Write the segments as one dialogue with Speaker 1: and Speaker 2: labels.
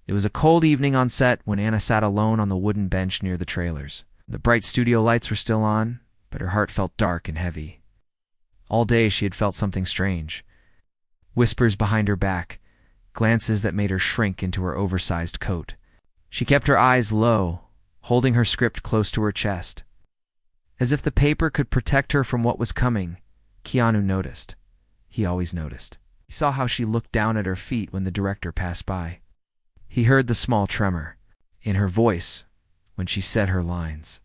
Speaker 1: It was a cold evening on set when Anna sat alone on the wooden bench near the trailers. The bright studio lights were still on, but her heart felt dark and heavy. All day she had felt something strange. Whispers behind her back, glances that made her shrink into her oversized coat. She kept her eyes low, holding her script close to her chest. As if the paper could protect her from what was coming, Keanu noticed. He always noticed. He saw how she looked down at her feet when the director passed by. He heard the small tremor in her voice when she said her lines.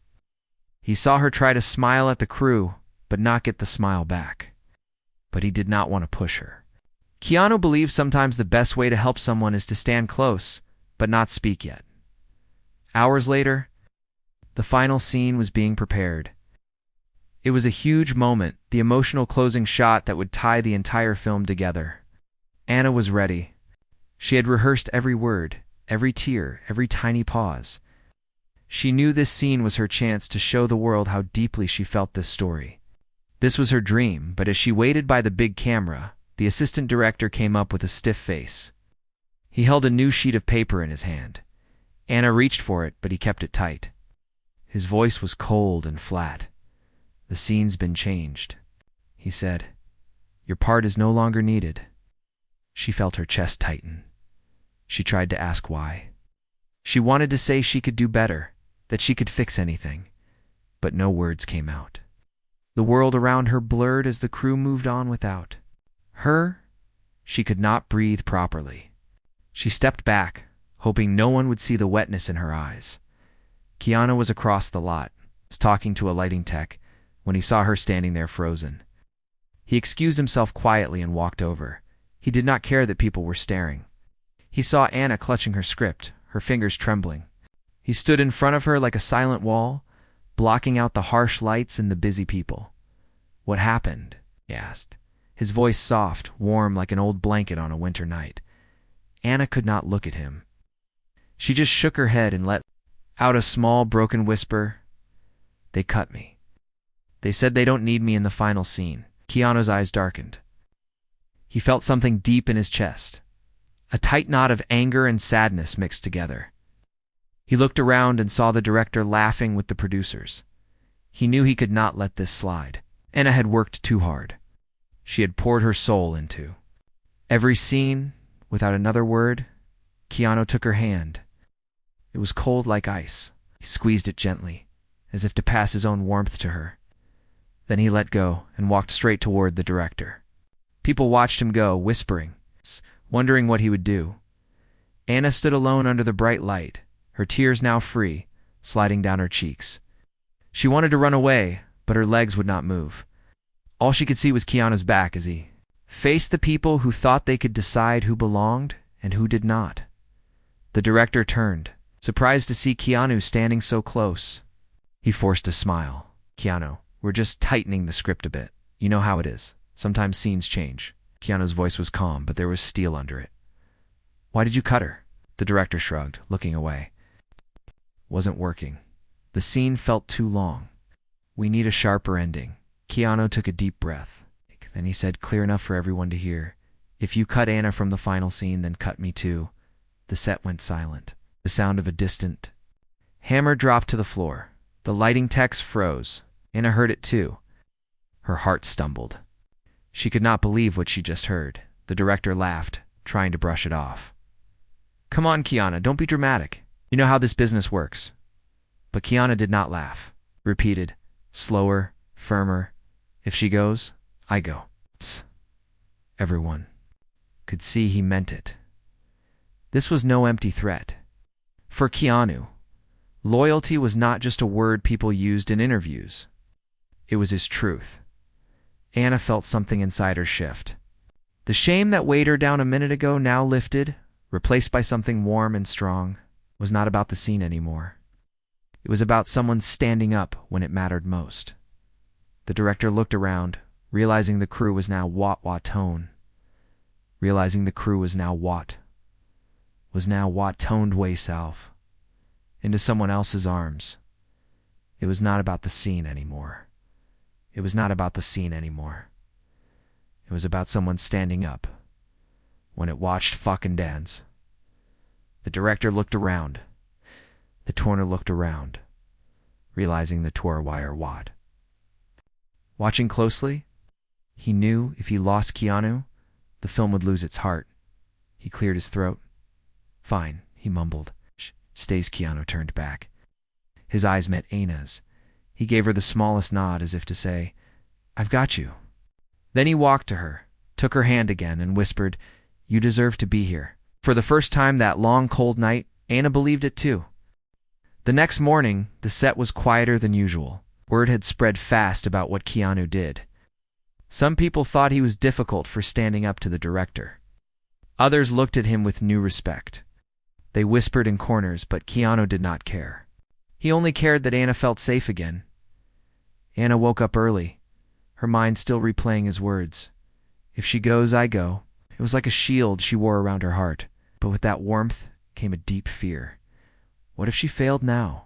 Speaker 1: He saw her try to smile at the crew, but not get the smile back. But he did not want to push her. Keanu believes sometimes the best way to help someone is to stand close, but not speak yet. Hours later, the final scene was being prepared. It was a huge moment, the emotional closing shot that would tie the entire film together. Anna was ready. She had rehearsed every word, every tear, every tiny pause. She knew this scene was her chance to show the world how deeply she felt this story. This was her dream, but as she waited by the big camera, the assistant director came up with a stiff face. He held a new sheet of paper in his hand. Anna reached for it, but he kept it tight. His voice was cold and flat. "The scene's been changed," he said. "Your part is no longer needed." She felt her chest tighten. She tried to ask why. She wanted to say she could do better, that she could fix anything, but no words came out. The world around her blurred as the crew moved on without her. She could not breathe properly. She stepped back, hoping no one would see the wetness in her eyes. Keanu was across the lot, talking to a lighting tech, when he saw her standing there frozen. He excused himself quietly and walked over. He did not care that people were staring. He saw Anna clutching her script, her fingers trembling. He stood in front of her like a silent wall, blocking out the harsh lights and the busy people. "What happened?" he asked, his voice soft, warm like an old blanket on a winter night. Anna could not look at him. She just shook her head and let out a small, broken whisper. "They cut me. They said they don't need me in the final scene." Keanu's eyes darkened. He felt something deep in his chest, a tight knot of anger and sadness mixed together. He looked around and saw the director laughing with the producers. He knew he could not let this slide. Anna had worked too hard. She had poured her soul into every scene. Without another word, Keanu took her hand. It was cold like ice. He squeezed it gently, as if to pass his own warmth to her. Then he let go and walked straight toward the director. People watched him go, whispering, wondering what he would do. Anna stood alone under the bright light, her tears now free, sliding down her cheeks. She wanted to run away, but her legs would not move. All she could see was Keanu's back as he faced the people who thought they could decide who belonged and who did not. The director turned, surprised to see Keanu standing so close. He forced a smile. "Keanu, we're just tightening the script a bit. You know how it is. Sometimes scenes change." Keanu's voice was calm, but there was steel under it. "Why did you cut her?" The director shrugged, looking away. "Wasn't working. The scene felt too long. We need a sharper ending." Keanu took a deep breath. Then he said, clear enough for everyone to hear, "If you cut Anna from the final scene, then cut me too." The set went silent. The sound of a distant hammer dropped to the floor. The lighting techs froze. Anna heard it too. Her heart stumbled. She could not believe what she just heard. The director laughed, trying to brush it off. "Come on, Keanu, don't be dramatic. You know how this business works." But Keanu did not laugh. Repeated, slower, firmer, "If she goes, I go." Everyone could see he meant it. This was no empty threat. For Keanu, loyalty was not just a word people used in interviews. It was his truth. Anna felt something inside her shift. The shame that weighed her down a minute ago, now lifted, replaced by something warm and strong, was not about the scene anymore. It was about someone standing up when it mattered most. The director looked around, realizing the crew was now wat-tone. Realizing the crew was now wat-toned way south, into someone else's arms. It was not about the scene anymore. It was not about the scene anymore. It was about someone standing up when it watched fucking dance. The director looked around. The Torner looked around, realizing the Tor wire wad. Watching closely, he knew if he lost Keanu, the film would lose its heart. He cleared his throat. Fine, he mumbled. Stays. Keanu turned back. His eyes met Anna's. He gave her the smallest nod as if to say, I've got you. Then he walked to her, took her hand again, and whispered, You deserve to be here. For the first time that long, cold night, Anna believed it too. The next morning, the set was quieter than usual. Word had spread fast about what Keanu did. Some people thought he was difficult for standing up to the director. Others looked at him with new respect. They whispered in corners, but Keanu did not care. He only cared that Anna felt safe again. Anna woke up early, her mind still replaying his words. If she goes, I go. It was like a shield she wore around her heart, but with that warmth came a deep fear. What if she failed now?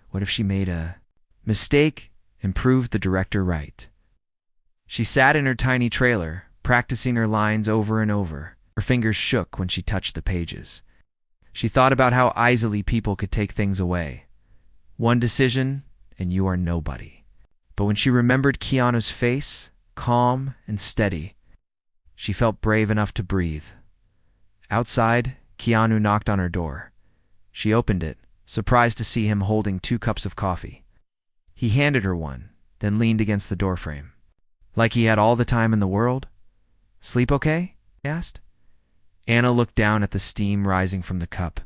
Speaker 1: What if she made a mistake and proved the director right? She sat in her tiny trailer, practicing her lines over and over. Her fingers shook when she touched the pages. She thought about how easily people could take things away. One decision, and you are nobody. But when she remembered Keanu's face, calm and steady, she felt brave enough to breathe. Outside, Keanu knocked on her door. She opened it, surprised to see him holding 2 cups of coffee. He handed her one, then leaned against the doorframe. Like he had all the time in the world? Sleep okay? He asked. Anna looked down at the steam rising from the cup.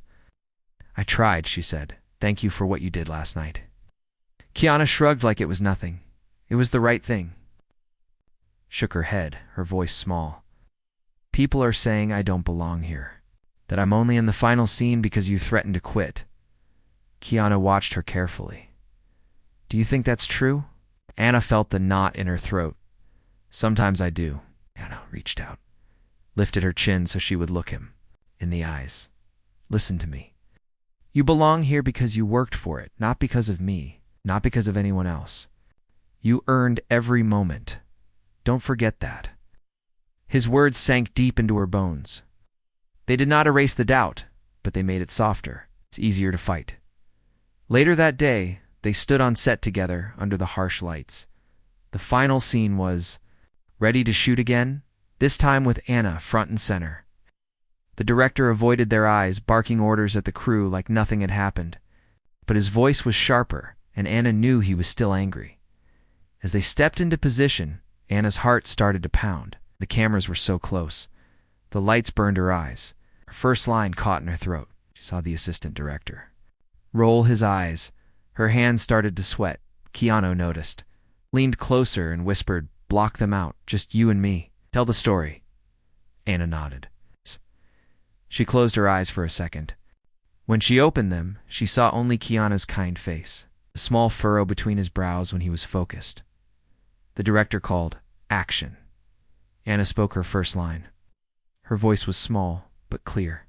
Speaker 1: I tried, she said. Thank you for what you did last night. Keanu shrugged like it was nothing. It was the right thing. Shook her head, her voice small. People are saying I don't belong here, that I'm only in the final scene because you threatened to quit. Keanu watched her carefully. Do you think that's true? Anna felt the knot in her throat. Sometimes I do. Anna reached out, lifted her chin so she would look him in the eyes. Listen to me. You belong here because you worked for it, not because of me, not because of anyone else. You earned every moment. Don't forget that. His words sank deep into her bones. They did not erase the doubt, but they made it softer. It's easier to fight. Later that day, they stood on set together under the harsh lights. The final scene was ready to shoot again, this time with Anna front and center. The director avoided their eyes, barking orders at the crew like nothing had happened. But his voice was sharper, and Anna knew he was still angry. As they stepped into position, Anna's heart started to pound. The cameras were so close. The lights burned her eyes. Her first line caught in her throat. She saw the assistant director roll his eyes. Her hands started to sweat. Keanu noticed, leaned closer and whispered, Block them out, just you and me. Tell the story. Anna nodded. She closed her eyes for a second. When she opened them, she saw only Keanu's kind face, a small furrow between his brows when he was focused. The director called, Action. Anna spoke her first line. Her voice was small, but clear.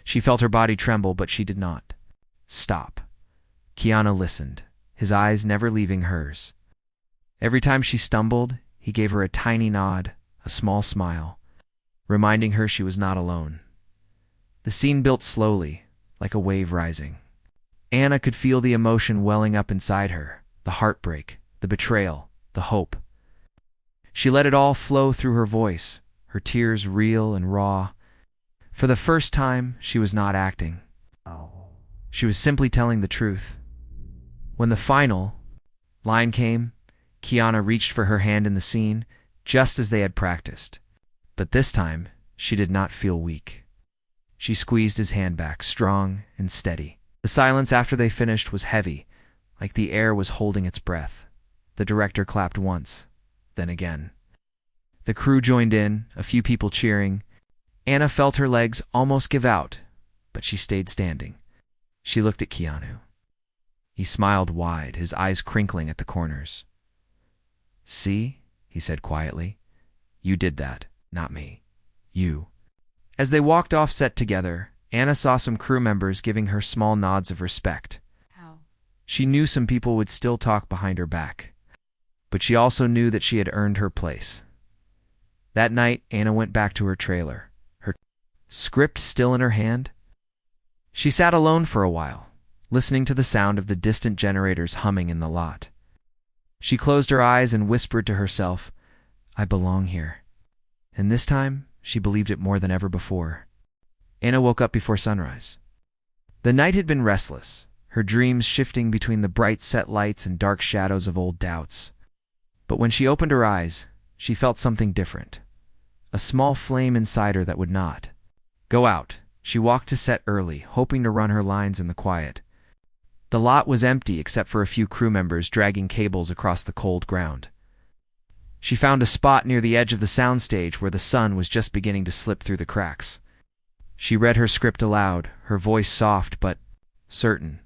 Speaker 1: She felt her body tremble, but she did not. Stop. Keanu listened, his eyes never leaving hers. Every time she stumbled, he gave her a tiny nod, a small smile, reminding her she was not alone. The scene built slowly, like a wave rising. Anna could feel the emotion welling up inside her, the heartbreak, the betrayal, the hope. She let it all flow through her voice, her tears real and raw. For the first time, she was not acting. She was simply telling the truth. When the final line came, Keanu reached for her hand in the scene, just as they had practiced. But this time, she did not feel weak. She squeezed his hand back, strong and steady. The silence after they finished was heavy, like the air was holding its breath. The director clapped once, then again. The crew joined in, a few people cheering. Anna felt her legs almost give out, but she stayed standing. She looked at Keanu. He smiled wide, his eyes crinkling at the corners. See, he said quietly, you did that, not me. You. As they walked off set together, Anna saw some crew members giving her small nods of respect.
Speaker 2: How?
Speaker 1: She knew some people would still talk behind her back, but she also knew that she had earned her place. That night, Anna went back to her trailer, her script still in her hand. She sat alone for a while, listening to the sound of the distant generators humming in the lot. She closed her eyes and whispered to herself, "I belong here." And this time, she believed it more than ever before. Anna woke up before sunrise. The night had been restless, her dreams shifting between the bright set lights and dark shadows of old doubts. But when she opened her eyes, she felt something different. A small flame inside her that would not go out. She walked to set early, hoping to run her lines in the quiet. The lot was empty except for a few crew members dragging cables across the cold ground. She found a spot near the edge of the soundstage where the sun was just beginning to slip through the cracks. She read her script aloud, her voice soft but certain.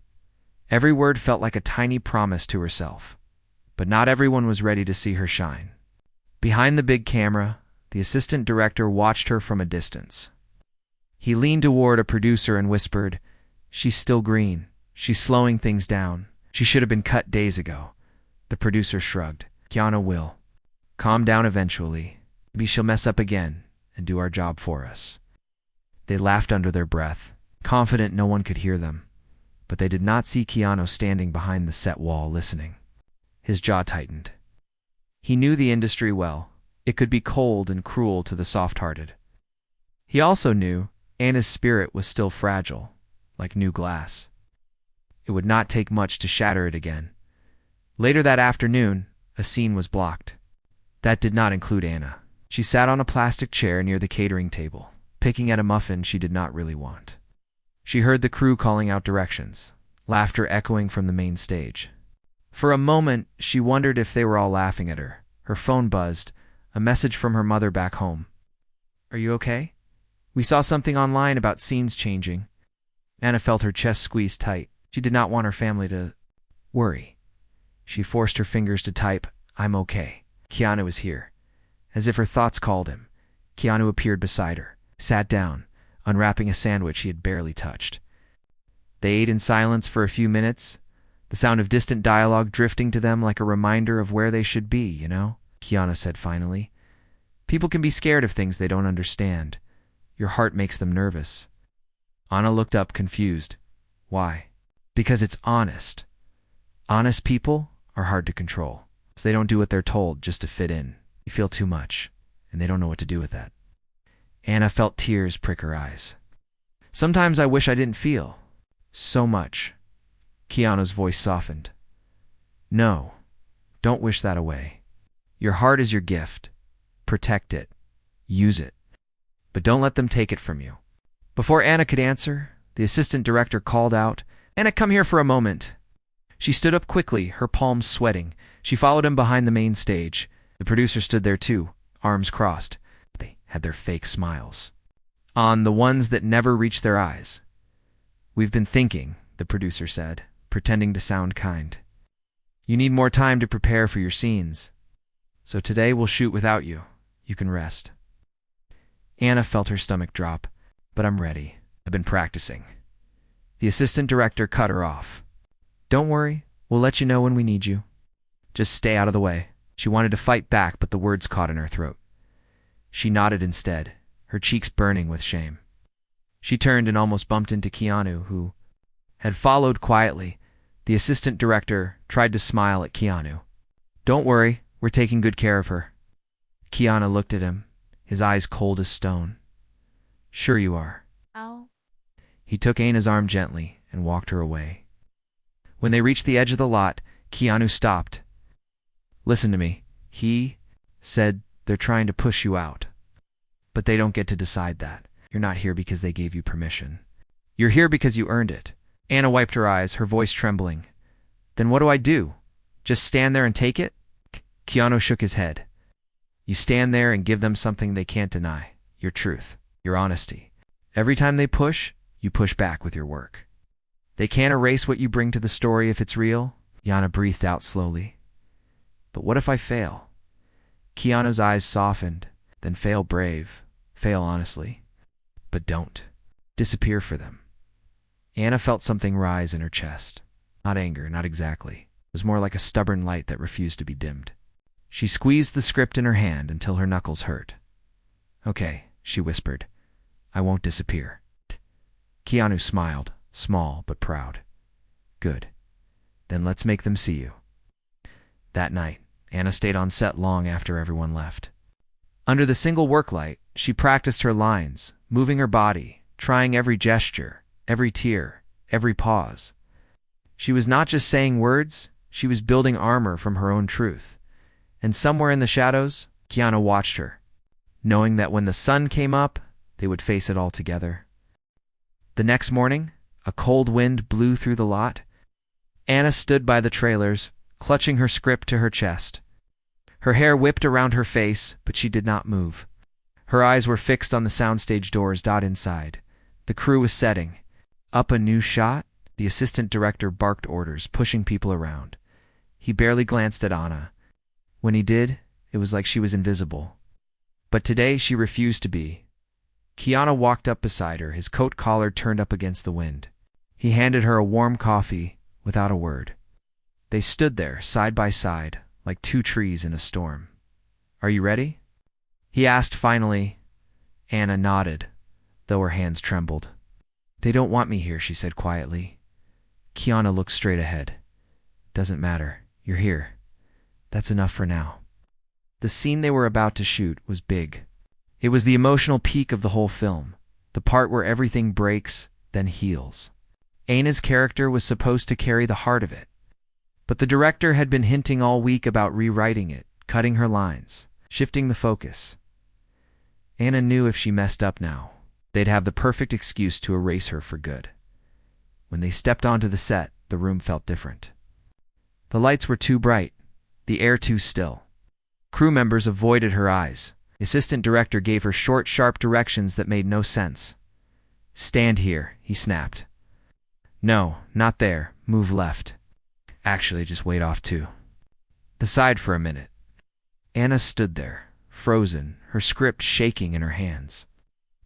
Speaker 1: Every word felt like a tiny promise to herself. But not everyone was ready to see her shine. Behind the big camera, the assistant director watched her from a distance. He leaned toward a producer and whispered, "She's still green. She's slowing things down. She should have been cut days ago." The producer shrugged. "Keanu will calm down eventually. Maybe she'll mess up again and do our job for us." They laughed under their breath, confident no one could hear them. But they did not see Keanu standing behind the set wall listening. His jaw tightened. He knew the industry well. It could be cold and cruel to the soft-hearted. He also knew Anna's spirit was still fragile, like new glass. It would not take much to shatter it again. Later that afternoon, a scene was blocked. That did not include Anna. She sat on a plastic chair near the catering table, picking at a muffin she did not really want. She heard the crew calling out directions, laughter echoing from the main stage. For a moment, she wondered if they were all laughing at her. Her phone buzzed, a message from her mother back home. "Are you okay? We saw something online about scenes changing." Anna felt her chest squeeze tight. She did not want her family to worry. She forced her fingers to type, "I'm okay. Keanu is here." As if her thoughts called him, Keanu appeared beside her, sat down, unwrapping a sandwich he had barely touched. They ate in silence for a few minutes, the sound of distant dialogue drifting to them like a reminder of where they should be, Keanu said finally. "People can be scared of things they don't understand. Your heart makes them nervous." Anna looked up confused. "Why?" "Because it's honest. Honest people are hard to control, so they don't do what they're told just to fit in. You feel too much, and they don't know what to do with that." Anna felt tears prick her eyes. "Sometimes I wish I didn't feel so much." Keanu's voice softened. "No, don't wish that away. Your heart is your gift. Protect it. Use it. But don't let them take it from you." Before Anna could answer, the assistant director called out, "Anna, come here for a moment." She stood up quickly, her palms sweating. She followed him behind the main stage. The producer stood there too, arms crossed. They had their fake smiles on, the ones that never reached their eyes. "We've been thinking," the producer said, pretending to sound kind. "You need more time to prepare for your scenes. So today we'll shoot without you. You can rest." Anna felt her stomach drop. "But I'm ready. I've been practicing." The assistant director cut her off. "Don't worry. We'll let you know when we need you. Just stay out of the way." She wanted to fight back, but the words caught in her throat. She nodded instead, her cheeks burning with shame. She turned and almost bumped into Keanu, who had followed quietly. The assistant director tried to smile at Keanu. "Don't worry, we're taking good care of her." Keanu looked at him, his eyes cold as stone. "Sure you are."
Speaker 2: Ow.
Speaker 1: He took Anna's arm gently and walked her away. When they reached the edge of the lot, Keanu stopped. "Listen to me," he said. "They're trying to push you out. But they don't get to decide that. You're not here because they gave you permission. You're here because you earned it." Anna wiped her eyes, her voice trembling. "Then what do I do? Just stand there and take it?" Keanu shook his head. "You stand there and give them something they can't deny. Your truth, your honesty. Every time they push, you push back with your work. They can't erase what you bring to the story if it's real." Yana breathed out slowly. "But what if I fail?" Keanu's eyes softened. "Then fail brave. Fail honestly. But don't disappear for them." Anna felt something rise in her chest. Not anger, not exactly. It was more like a stubborn light that refused to be dimmed. She squeezed the script in her hand until her knuckles hurt. "Okay," she whispered. "I won't disappear." Keanu smiled. small but proud. Good. Then let's make them see you. That night, Anna stayed on set long after everyone left. Under the single work light, she practiced her lines, moving her body, trying every gesture, every tear, every pause. She was not just saying words, she was building armor from her own truth. And somewhere in the shadows, Keanu watched her, knowing that when the sun came up, they would face it all together. The next morning, a cold wind blew through the lot. Anna stood by the trailers, clutching her script to her chest. Her hair whipped around her face, but she did not move. Her eyes were fixed on the soundstage doors. Inside. The crew was setting up a new shot. The assistant director barked orders, pushing people around. He barely glanced at Anna. When he did, it was like she was invisible. But today she refused to be. Keanu walked up beside her, his coat collar turned up against the wind. He handed her a warm coffee, without a word. They stood there, side by side, like two trees in a storm. Are you ready? He asked finally. Anna nodded, though her hands trembled. They don't want me here, she said quietly. Keanu looked straight ahead. Doesn't matter. You're here. That's enough for now. The scene they were about to shoot was big. It was the emotional peak of the whole film, the part where everything breaks, then heals. Anna's character was supposed to carry the heart of it. But the director had been hinting all week about rewriting it, cutting her lines, shifting the focus. Anna knew if she messed up now, they'd have the perfect excuse to erase her for good. When they stepped onto the set, the room felt different. The lights were too bright, the air too still. Crew members avoided her eyes. The assistant director gave her short, sharp directions that made no sense. Stand here, he snapped. No, not there. Move left. Actually, just wait off too. The side for a minute. Anna stood there, frozen, her script shaking in her hands.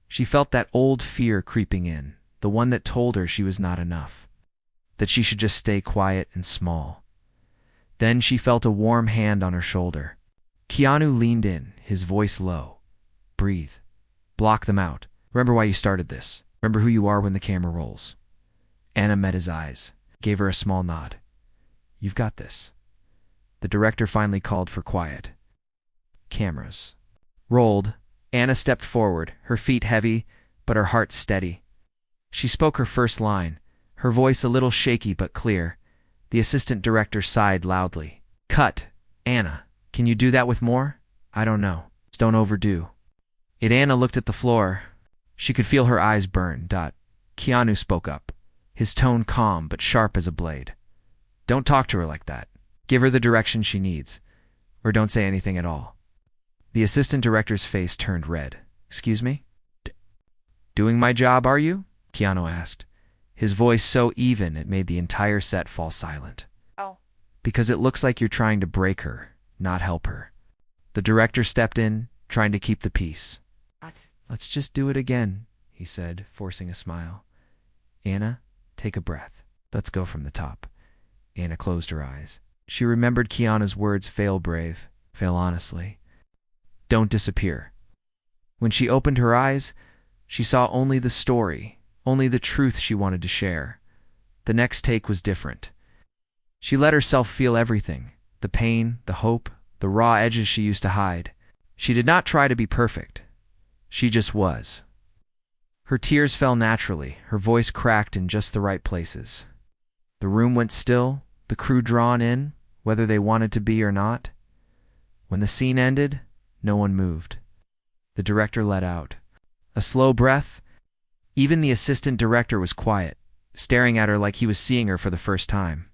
Speaker 1: She felt that old fear creeping in, the one that told her she was not enough, that she should just stay quiet and small. Then she felt a warm hand on her shoulder. Keanu leaned in, his voice low. Breathe. Block them out. Remember why you started this. Remember who you are when the camera rolls. Anna met his eyes, gave her a small nod. You've got this. The director finally called for quiet. Cameras. Rolled. Anna stepped forward, her feet heavy, but her heart steady. She spoke her first line, her voice a little shaky but clear. The assistant director sighed loudly. Cut. Anna, can you do that with more? I don't know. Just don't overdo. Anna looked at the floor. She could feel her eyes burn. Keanu spoke up, his tone calm but sharp as a blade. Don't talk to her like that. Give her the direction she needs. Or don't say anything at all. The assistant director's face turned red. Excuse me? Doing my job, are you? Keanu asked, his voice so even it made the entire set fall silent.
Speaker 2: Oh.
Speaker 1: Because it looks like you're trying to break her, not help her. The director stepped in, trying to keep the peace.
Speaker 2: What?
Speaker 1: Let's just do it again, he said, forcing a smile. Anna, take a breath. Let's go from the top. Anna closed her eyes. She remembered Keanu's words, fail brave, fail honestly. Don't disappear. When she opened her eyes, she saw only the story, only the truth she wanted to share. The next take was different. She let herself feel everything, the pain, the hope, the raw edges she used to hide. She did not try to be perfect. She just was. Her tears fell naturally, her voice cracked in just the right places. The room went still, the crew drawn in, whether they wanted to be or not. When the scene ended, no one moved. The director let out a slow breath. Even the assistant director was quiet, staring at her like he was seeing her for the first time.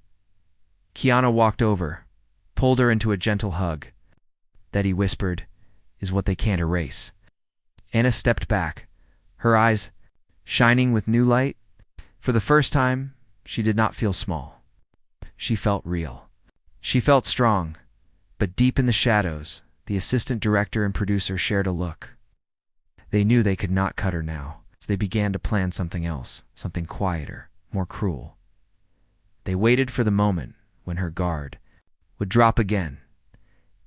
Speaker 1: Keanu walked over, pulled her into a gentle hug. That, he whispered, is what they can't erase. Anna stepped back, her eyes shining with new light. For the first time, she did not feel small. She felt real. She felt strong, but deep in the shadows, the assistant director and producer shared a look. They knew they could not cut her now, so they began to plan something else, something quieter, more cruel. They waited for the moment when her guard would drop again.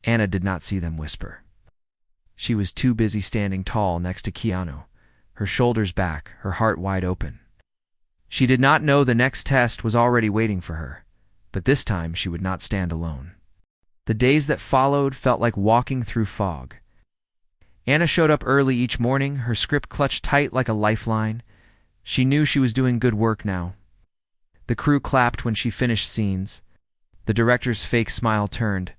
Speaker 1: Anna did not see them whisper. She was too busy standing tall next to Keanu, her shoulders back, her heart wide open. She did not know the next test was already waiting for her, but this time she would not stand alone. The days that followed felt like walking through fog. Anna showed up early each morning, her script clutched tight like a lifeline. She knew she was doing good work now. The crew clapped when she finished scenes. The director's fake smile turned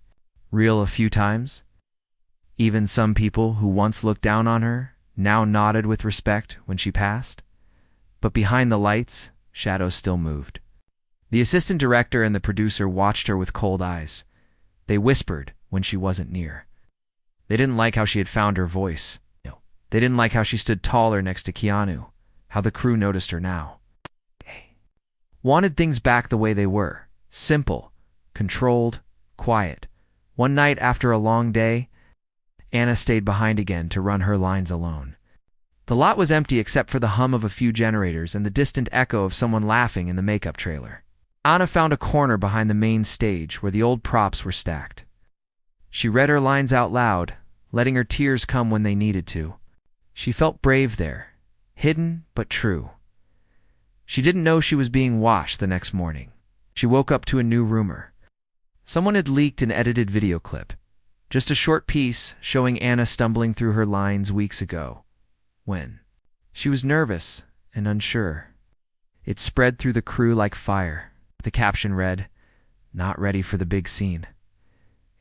Speaker 1: real a few times. Even some people who once looked down on her now nodded with respect when she passed. But behind the lights, shadows still moved. The assistant director and the producer watched her with cold eyes. They whispered when she wasn't near. They didn't like how she had found her voice. They didn't like how she stood taller next to Keanu, how the crew noticed her now. Wanted things back the way they were. Simple, controlled, quiet. One night after a long day, Anna stayed behind again to run her lines alone. The lot was empty except for the hum of a few generators and the distant echo of someone laughing in the makeup trailer. Anna found a corner behind the main stage where the old props were stacked. She read her lines out loud, letting her tears come when they needed to. She felt brave there, hidden but true. She didn't know she was being watched the next morning. She woke up to a new rumor. Someone had leaked an edited video clip, just a short piece showing Anna stumbling through her lines weeks ago. When she was nervous and unsure. It spread through the crew like fire. The caption read, "Not ready for the big scene."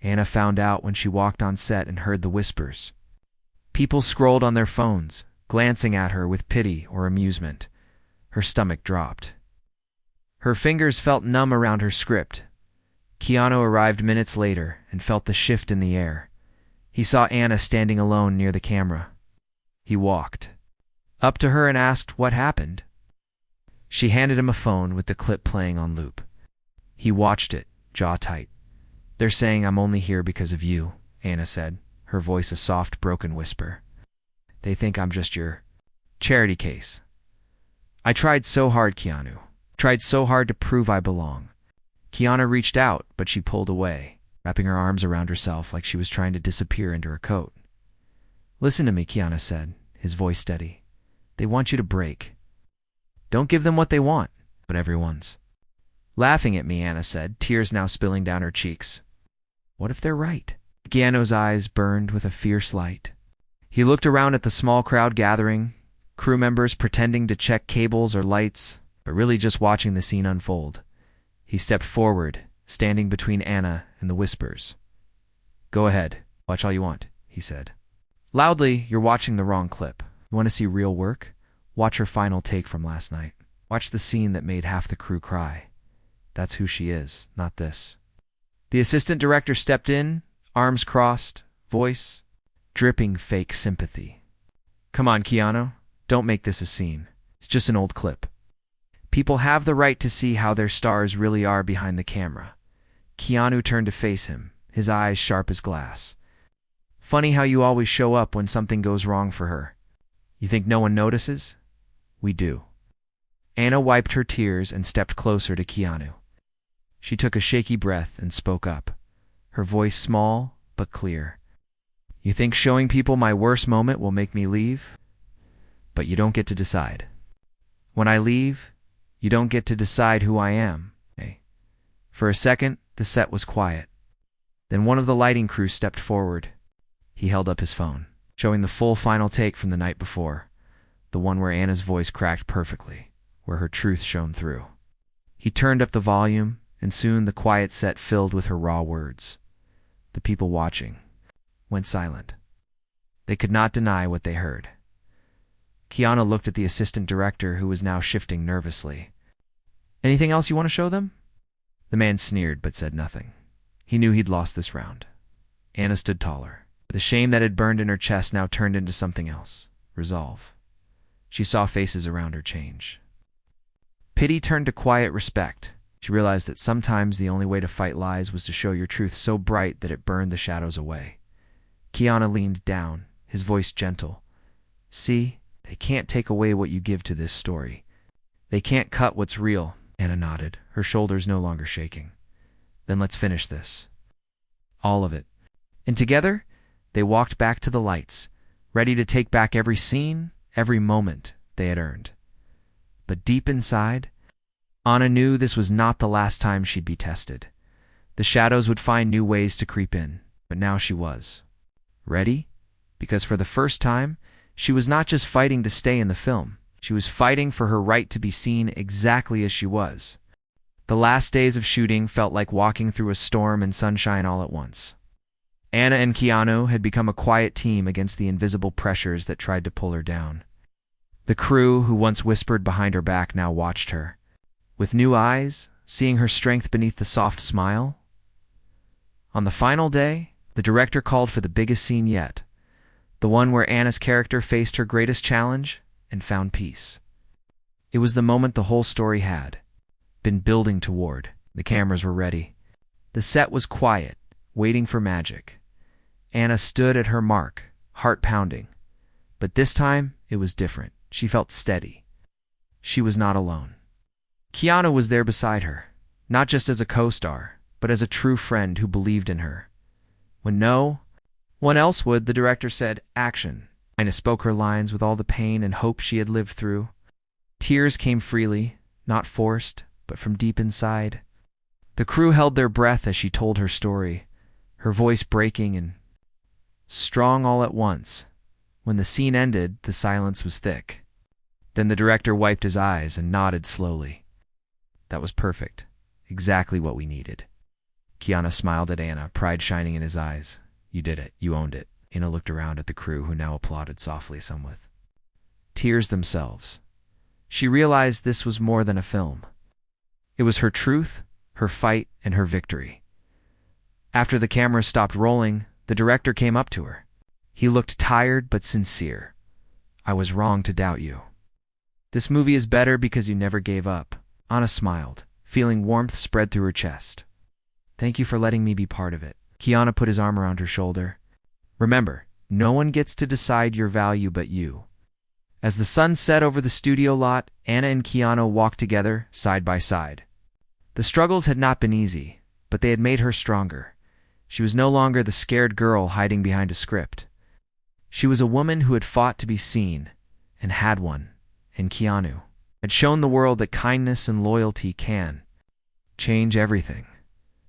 Speaker 1: Anna found out when she walked on set and heard the whispers. People scrolled on their phones, glancing at her with pity or amusement. Her stomach dropped. Her fingers felt numb around her script. Keanu arrived minutes later and felt the shift in the air. He saw Anna standing alone near the camera. He walked up to her and asked what happened. She handed him a phone with the clip playing on loop. He watched it, jaw tight. "They're saying I'm only here because of you," Anna said, her voice a soft, broken whisper. "They think I'm just your charity case. I tried so hard, Keanu. Tried so hard to prove I belong." Keanu reached out, but she pulled away, wrapping her arms around herself like she was trying to disappear into her coat. "Listen to me," Keanu said, his voice steady. "They want you to break. Don't give them what they want, but everyone's laughing at me," Anna said, tears now spilling down her cheeks. "What if they're right?" Keanu's eyes burned with a fierce light. He looked around at the small crowd gathering, crew members pretending to check cables or lights, but really just watching the scene unfold. He stepped forward, standing between Anna and the whispers. "Go ahead, watch all you want," he said. Loudly, "You're watching the wrong clip. You want to see real work? Watch her final take from last night. Watch the scene that made half the crew cry. That's who she is, not this." The assistant director stepped in, arms crossed, voice dripping fake sympathy. "Come on, Keanu. Don't make this a scene. It's just an old clip. People have the right to see how their stars really are behind the camera." Keanu turned to face him, his eyes sharp as glass. "Funny how you always show up when something goes wrong for her. You think no one notices? We do." Anna wiped her tears and stepped closer to Keanu. She took a shaky breath and spoke up, her voice small but clear. "You think showing people my worst moment will make me leave? But you don't get to decide. When I leave, you don't get to decide who I am." For a second, the set was quiet. Then one of the lighting crew stepped forward. He held up his phone, showing the full final take from the night before, the one where Anna's voice cracked perfectly, where her truth shone through. He turned up the volume, and soon the quiet set filled with her raw words. The people watching went silent. They could not deny what they heard. Keanu looked at the assistant director, who was now shifting nervously. "Anything else you want to show them?" The man sneered but said nothing. He knew he'd lost this round. Anna stood taller. The shame that had burned in her chest now turned into something else, resolve. She saw faces around her change. Pity turned to quiet respect. She realized that sometimes the only way to fight lies was to show your truth so bright that it burned the shadows away. Keanu leaned down, his voice gentle. "See, they can't take away what you give to this story. They can't cut what's real." Anna nodded, her shoulders no longer shaking. "Then let's finish this. All of it." And together, they walked back to the lights, ready to take back every scene, every moment they had earned. But deep inside, Anna knew this was not the last time she'd be tested. The shadows would find new ways to creep in, but now she was ready, because for the first time, she was not just fighting to stay in the film. She was fighting for her right to be seen exactly as she was. The last days of shooting felt like walking through a storm and sunshine all at once. Anna and Keanu had become a quiet team against the invisible pressures that tried to pull her down. The crew, who once whispered behind her back, now watched her. With new eyes, seeing her strength beneath the soft smile. On the final day, the director called for the biggest scene yet, the one where Anna's character faced her greatest challenge and found peace. It was the moment the whole story had been building toward. The cameras were ready. The set was quiet, waiting for magic. Anna stood at her mark, heart pounding. But this time, it was different. She felt steady. She was not alone. Keanu was there beside her, not just as a co-star, but as a true friend who believed in her. When no one else would, the director said, "Action." Anna spoke her lines with all the pain and hope she had lived through. Tears came freely, not forced, but from deep inside. The crew held their breath as she told her story, her voice breaking and strong all at once. When the scene ended, the silence was thick. Then the director wiped his eyes and nodded slowly. That was perfect. Exactly what we needed. Keanu smiled at Anna, pride shining in his eyes. You did it. You owned it. Anna looked around at the crew, who now applauded softly, some with tears themselves. She realized this was more than a film. It was her truth, her fight, and her victory. After the camera stopped rolling, the director came up to her. He looked tired but sincere. "I was wrong to doubt you. This movie is better because you never gave up." Anna smiled, feeling warmth spread through her chest. "Thank you for letting me be part of it." Keanu put his arm around her shoulder. "Remember, no one gets to decide your value but you." As the sun set over the studio lot, Anna and Keanu walked together, side by side. The struggles had not been easy, but they had made her stronger. She was no longer the scared girl hiding behind a script. She was a woman who had fought to be seen, and had won. And Keanu had shown the world that kindness and loyalty can change everything.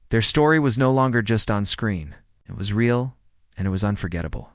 Speaker 1: Their story was no longer just on screen. It was real, and it was unforgettable.